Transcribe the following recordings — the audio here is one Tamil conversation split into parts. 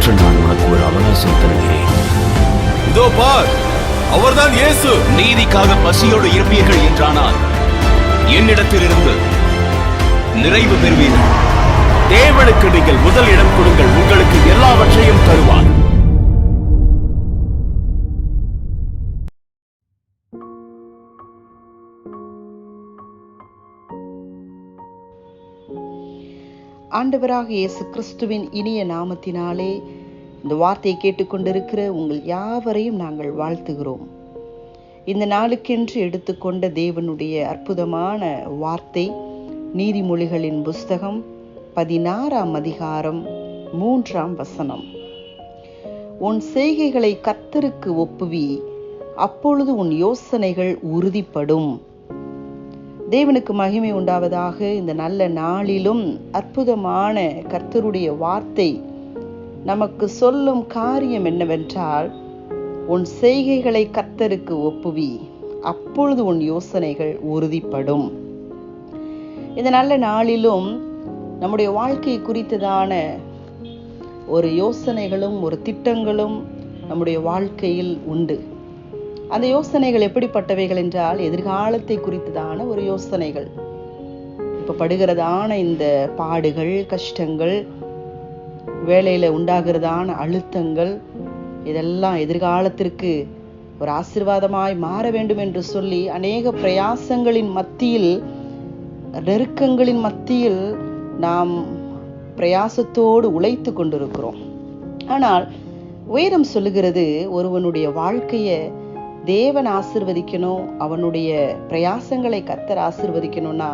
இன்று நான் உனக்கு ஒரு அவகாசம் தருகிறேன். இதோ பார், அவர்தான் இயேசு. நீதிக்காக பசியோடு இருப்பீர்கள் என்றானால் என்னிடத்திலிருந்து நிறைவு பெறுவீர்கள். தேவனுக்கு நீங்கள் முதல் இடம் கொடுங்கள், உங்களுக்கு எல்லாவற்றையும் தருவார். ஆண்டவராக இயேசு கிறிஸ்துவின் இனிய நாமத்தினாலே இந்த வார்த்தையை கேட்டுக்கொண்டிருக்கிற உங்கள் யாவரையும் நாங்கள் வாழ்த்துகிறோம். இந்த நாளுக்கென்று எடுத்துக்கொண்ட தேவனுடைய அற்புதமான வார்த்தை நீதிமொழிகளின் புஸ்தகம் 16ஆம் அதிகாரம் 3ஆம் வசனம். உன் செய்கைகளை கர்த்தருக்கு ஒப்புவி, அப்பொழுது உன் யோசனைகள் உறுதிப்படும். தேவனுக்கு மகிமை உண்டாவதாக. இந்த நல்ல நாளிலும் அற்புதமான கர்த்தருடைய வார்த்தை நமக்கு சொல்லும் காரியம் என்னவென்றால், உன் செய்கைகளை கர்த்தருக்கு ஒப்புவி, அப்பொழுது உன் யோசனைகள் உறுதிப்படும். இந்த நல்ல நாளிலும் நம்முடைய வாழ்க்கை குறித்ததான ஒரு யோசனைகளும் ஒரு திட்டங்களும் நம்முடைய வாழ்க்கையில் உண்டு. அந்த யோசனைகள் எப்படிப்பட்டவைகள் என்றால், எதிர்காலத்தை குறித்ததான ஒரு யோசனைகள். இப்போ படுகிறதான இந்த பாடுகள், கஷ்டங்கள், வேலையில் உண்டாகிறதான அழுத்தங்கள், இதெல்லாம் எதிர்காலத்திற்கு ஒரு ஆசீர்வாதமாய் மாற வேண்டும் என்று சொல்லி அநேக பிரயாசங்களின் மத்தியில், நெருக்கங்களின் மத்தியில் நாம் பிரயாசத்தோடு உழைத்து கொண்டிருக்கிறோம். ஆனால் வேதம் சொல்லுகிறது, ஒருவனுடைய வாழ்க்கையை தேவன் ஆசீர்வதிக்கணும், அவனுடைய பிரயாசங்களை கர்த்தர் ஆசீர்வதிக்கணும்னா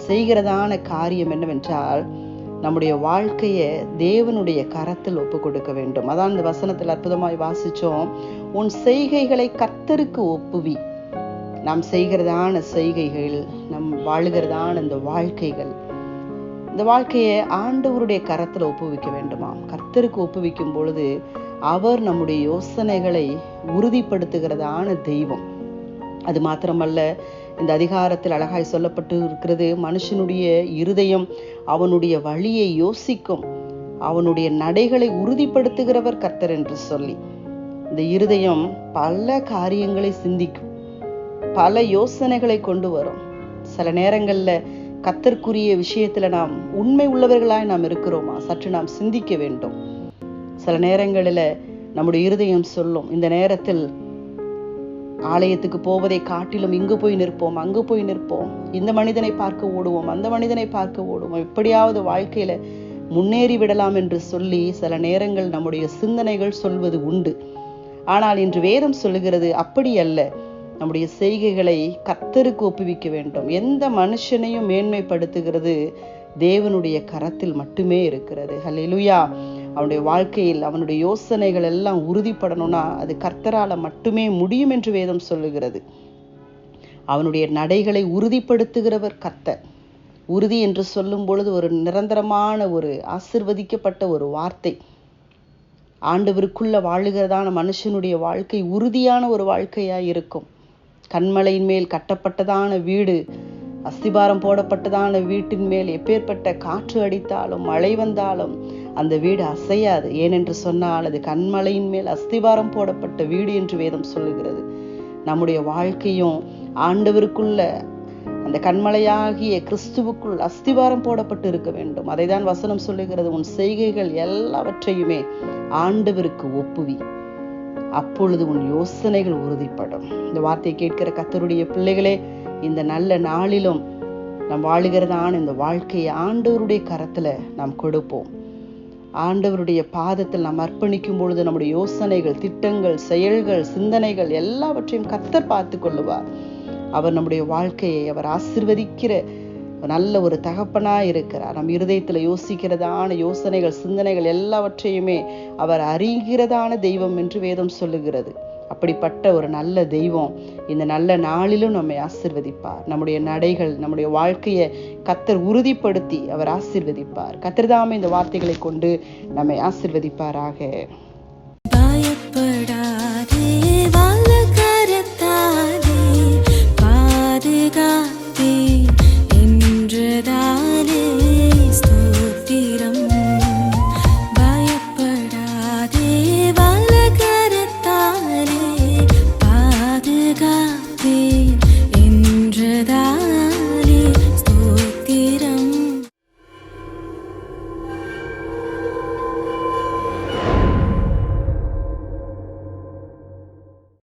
செய்கிறதான காரியம் என்னவென்றால், நம்முடைய வாழ்க்கையை தேவனுடைய கரத்தில் ஒப்பு கொடுக்க வேண்டும். அதான் இந்த வசனத்தில் அற்புதமாய் வாசிச்சோம். உன் செய்கைகளை கர்த்தருக்கு ஒப்புவி. நாம் செய்கிறதான செய்கைகள், நம் வாழுகிறதான இந்த வாழ்க்கைகள், இந்த வாழ்க்கையை ஆண்டவருடைய கரத்தில் ஒப்புவிக்க வேண்டுமா? கர்த்தருக்கு ஒப்புவிக்கும் பொழுது அவர் நம்முடைய யோசனைகளை உறுதிப்படுத்துகிறதான தெய்வம். அது மாத்திரமல்ல, இந்த அதிகாரத்தில் அழகாய் சொல்லப்பட்டு இருக்கிறது, மனுஷனுடைய இருதயம் அவனுடைய வழியை யோசிக்கும், அவனுடைய நடைகளை உறுதிப்படுத்துகிறவர் கர்த்தர் என்று சொல்லி. இந்த இருதயம் பல காரியங்களை சிந்திக்கும், பல யோசனைகளை கொண்டு வரும். சில நேரங்கள்ல கர்த்தருக்குரிய விஷயத்துல நாம் உண்மை உள்ளவர்களாய் நாம் இருக்கிறோமா? சற்று நாம் சிந்திக்க வேண்டும். சில நேரங்களில் நம்முடைய இருதயம் சொல்லும், இந்த நேரத்தில் ஆலயத்துக்கு போவதை காட்டிலும் இங்கு போய் நிற்போம், அங்கு போய் நிற்போம், இந்த மனிதனை பார்க்க ஓடுவோம், அந்த மனிதனை பார்க்க ஓடுவோம், எப்படியாவது வாழ்க்கையில முன்னேறி விடலாம் என்று சொல்லி சில நேரங்கள் நம்முடைய சிந்தனைகள் சொல்வது உண்டு. ஆனால் இன்று வேதம் சொல்லுகிறது, அப்படி அல்ல. நம்முடைய செய்கைகளை கர்த்தருக்கு ஒப்புவிக்க வேண்டும். எந்த மனுஷனையும் மேன்மைப்படுத்துகிறது தேவனுடைய கரத்தில் மட்டுமே இருக்கிறது. ஹல்லேலூயா. அவனுடைய வாழ்க்கையில் அவனுடைய யோசனைகள் எல்லாம் உறுதிப்படணும்னா அது கர்த்தரால மட்டுமே முடியும் என்று வேதம் சொல்லுகிறது. அவனுடைய நடைகளை உறுதிப்படுத்துகிறவர் கர்த்தர். உறுதி என்று சொல்லும் பொழுது ஒரு நிரந்தரமான, ஒரு ஆசீர்வதிக்கப்பட்ட ஒரு வார்த்தை. ஆண்டவருக்குள்ள வாழுகிறதான மனுஷனுடைய வாழ்க்கை உறுதியான ஒரு வாழ்க்கையா இருக்கும். கண்மலையின் மேல் கட்டப்பட்டதான வீடு, அஸ்திபாரம் போடப்பட்டதான வீட்டின் மேல் எப்பேற்பட்ட காற்று அடித்தாலும் மழை வந்தாலும் அந்த வீடு அசையாது. ஏனென்று சொன்னால் அது கண்மலையின் மேல் அஸ்திபாரம் போடப்பட்ட வீடு என்று வேதம் சொல்லுகிறது. நம்முடைய வாழ்க்கையும் ஆண்டவருக்குள்ள அந்த கண்மலையாகிய கிறிஸ்துவுக்குள் அஸ்திபாரம் போடப்பட்டு இருக்க வேண்டும். அதைதான் வசனம் சொல்லுகிறது, உன் செய்கைகள் எல்லாவற்றையுமே ஆண்டவருக்கு ஒப்புவி, அப்பொழுது உன் யோசனைகள் உறுதிப்படும். இந்த வார்த்தையை கேட்கிற கர்த்தருடைய பிள்ளைகளே, இந்த நல்ல நாளிலும் நாம் வாழுகிறதான இந்த வாழ்க்கையை ஆண்டவருடைய கரத்துல நாம் கொடுப்போம். ஆண்டவருடைய பாதத்தில் நாம் அர்ப்பணிக்கும் பொழுது நம்முடைய யோசனைகள், திட்டங்கள், செயல்கள், சிந்தனைகள் எல்லாவற்றையும் கர்த்தர் பார்த்து கொள்ளுவார். அவர் நம்முடைய வாழ்க்கையை அவர் ஆசீர்வதிக்கிற நல்ல ஒரு தகப்பனாய் இருக்கிறார். நம் இருதயத்துல யோசிக்கிறதான யோசனைகள், சிந்தனைகள் எல்லாவற்றையுமே அவர் அறிகிறதான தெய்வம் என்று வேதம் சொல்லுகிறது. அப்படிப்பட்ட ஒரு நல்ல தெய்வம் இந்த நல்ல நாளிலும் நம்மை ஆசீர்வதிப்பார். நம்முடைய நடைகள், நம்முடைய வாழ்க்கையை கர்த்தர் உறுதிப்படுத்தி அவர் ஆசீர்வதிப்பார். கர்த்தர் தாமே இந்த வார்த்தைகளை கொண்டு நம்மை ஆசீர்வதிப்பாராக.